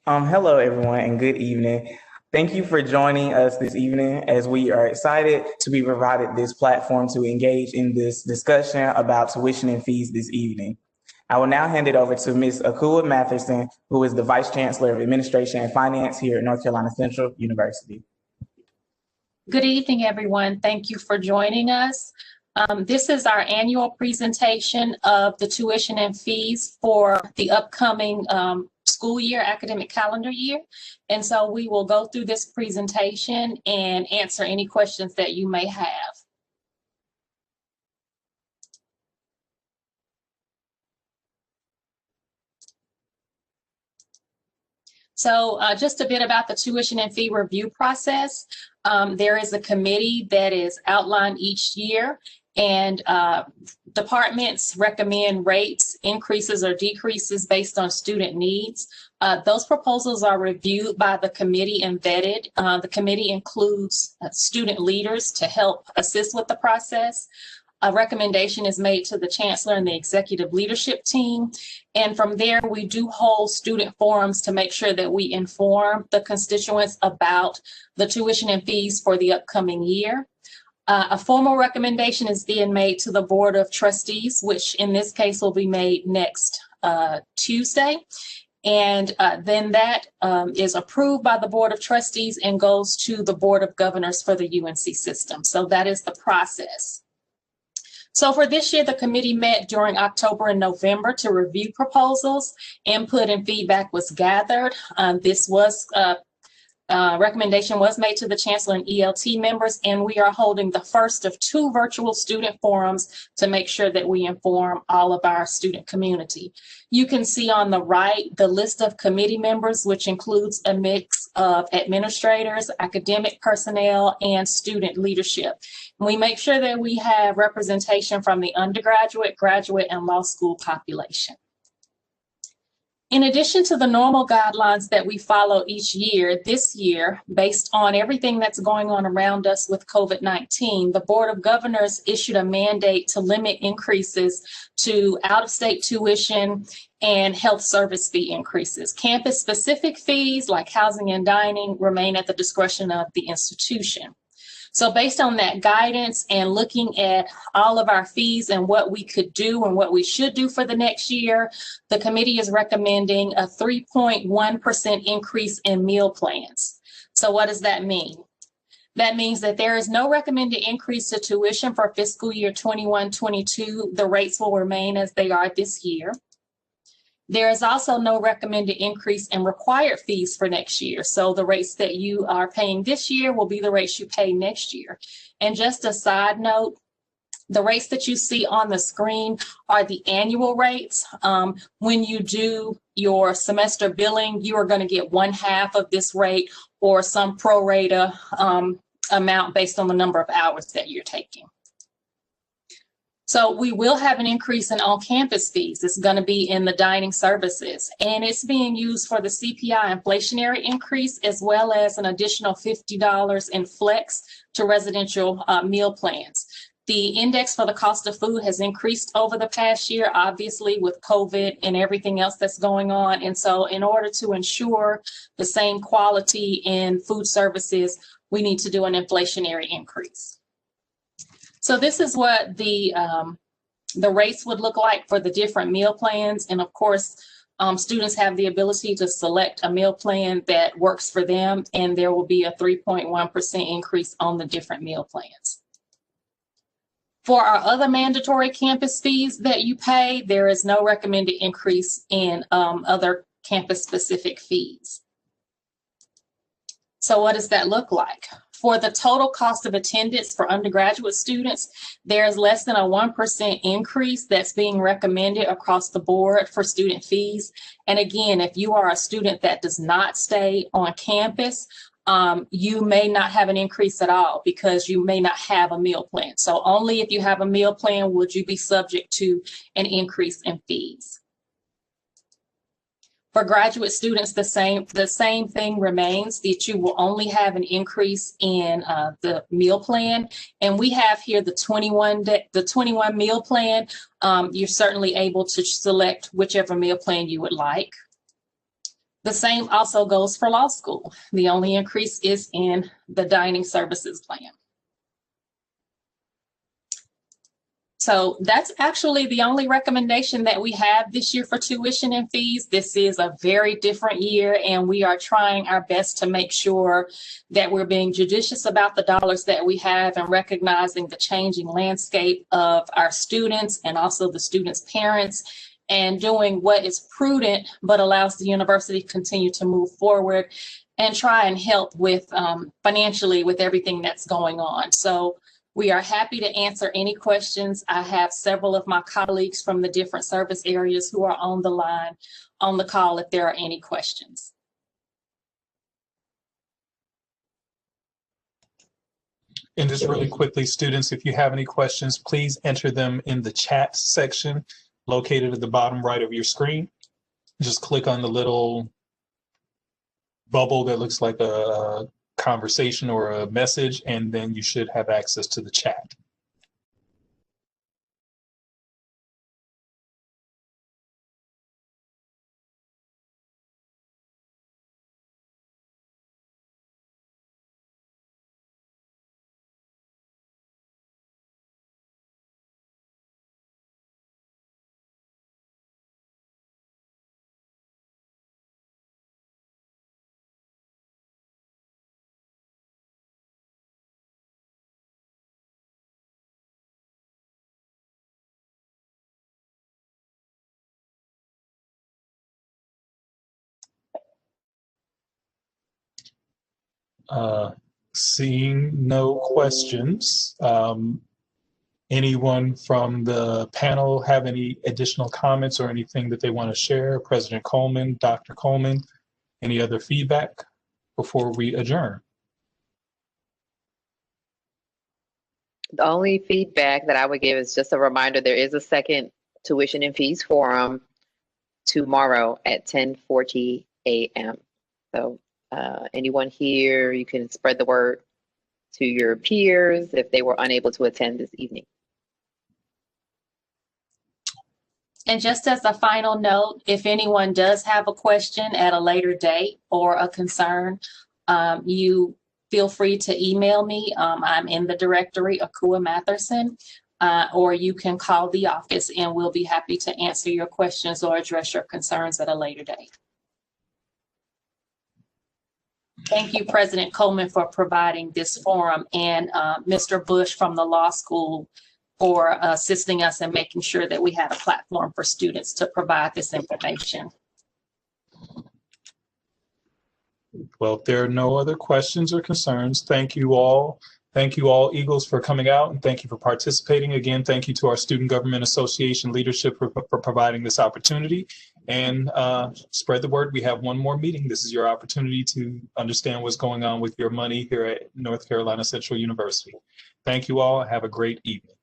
Hello, everyone, and good evening. Thank you for joining us this evening as we are excited to be provided this platform to engage in this discussion about tuition and fees this evening. I will now hand it over to Ms. Akua Matherson, who is the Vice Chancellor of Administration and Finance here at North Carolina Central University. Good evening, everyone. Thank you for joining us. This is our annual presentation of the tuition and fees for the upcoming school year, academic calendar year. And so we will go through this presentation and answer any questions that you may have. So just a bit about the tuition and fee review process. There is a committee that is outlined each year, and departments recommend rates, increases or decreases based on student needs. Those proposals are reviewed by the committee and vetted. The committee includes student leaders to help assist with the process. A recommendation is made to the chancellor and the executive leadership team. And from there, we do hold student forums to make sure that we inform the constituents about the tuition and fees for the upcoming year. A formal recommendation is being made to the Board of Trustees, which in this case will be made next Tuesday. And then that is approved by the Board of Trustees and goes to the Board of Governors for the UNC system. So that is the process. So for this year, the committee met during October and November to review proposals. Input and feedback was gathered. Recommendation was made to the chancellor and ELT members, and we are holding the first of 2 virtual student forums to make sure that we inform all of our student community. You can see on the right the list of committee members, which includes a mix of administrators, academic personnel, and student leadership. And we make sure that we have representation from the undergraduate, graduate, and law school population. In addition to the normal guidelines that we follow each year, this year, based on everything that's going on around us with COVID-19, the Board of Governors issued a mandate to limit increases to out-of-state tuition and health service fee increases. Campus-specific fees like housing and dining remain at the discretion of the institution. So based on that guidance and looking at all of our fees and what we could do and what we should do for the next year, the committee is recommending a 3.1% increase in meal plans. So what does that mean? That means that there is no recommended increase to tuition for fiscal year 21-22. The rates will remain as they are this year. There is also no recommended increase in required fees for next year. So the rates that you are paying this year will be the rates you pay next year. And just a side note, the rates that you see on the screen are the annual rates. When you do your semester billing, you are going to get 1/2 of this rate or some pro rata amount based on the number of hours that you're taking. So we will have an increase in on-campus fees. It's going to be in the dining services, and it's being used for the CPI inflationary increase, as well as an additional $50 in flex to residential meal plans. The index for the cost of food has increased over the past year, obviously with COVID and everything else that's going on. And so in order to ensure the same quality in food services, we need to do an inflationary increase. So this is what the rates would look like for the different meal plans. And of course, students have the ability to select a meal plan that works for them, and there will be a 3.1% increase on the different meal plans. For our other mandatory campus fees that you pay, there is no recommended increase in other campus-specific fees. So what does that look like? For the total cost of attendance for undergraduate students, there's less than a 1% increase that's being recommended across the board for student fees. And again, if you are a student that does not stay on campus, you may not have an increase at all because you may not have a meal plan. So only if you have a meal plan would you be subject to an increase in fees. For graduate students, the same thing remains, that you will only have an increase in the meal plan. And we have here the 21 meal plan. You're certainly able to select whichever meal plan you would like. The same also goes for law school. The only increase is in the dining services plan. So that's actually the only recommendation that we have this year for tuition and fees. This is a very different year, and we are trying our best to make sure that we're being judicious about the dollars that we have and recognizing the changing landscape of our students and also the students' parents, and doing what is prudent but allows the university to continue to move forward and try and help with financially with everything that's going on. So we are happy to answer any questions. I have several of my colleagues from the different service areas who are on the line, on the call, if there are any questions. And just really quickly, students, if you have any questions, please enter them in the chat section located at the bottom right of your screen. Just click on the little bubble that looks like a conversation or a message, and then you should have access to the chat. Seeing no questions, anyone from the panel have any additional comments or anything that they want to share? President Coleman, Dr. Coleman, any other feedback before we adjourn? The only feedback that I would give is just a reminder, there is a second tuition and fees forum tomorrow at 10:40 a.m. So anyone here, you can spread the word to your peers if they were unable to attend this evening. And just as a final note, if anyone does have a question at a later date or a concern, you feel free to email me. I'm in the directory, Akua Matherson, or you can call the office and we'll be happy to answer your questions or address your concerns at a later date. Thank you, President Coleman, for providing this forum, and Mr. Bush from the law school for assisting us in making sure that we had a platform for students to provide this information. Well, if there are no other questions or concerns, thank you all. Thank you all, Eagles, for coming out, and thank you for participating. Again, thank you to our Student Government Association leadership for providing this opportunity. And spread the word. We have one more meeting. This is your opportunity to understand what's going on with your money here at North Carolina Central University. Thank you all. Have a great evening.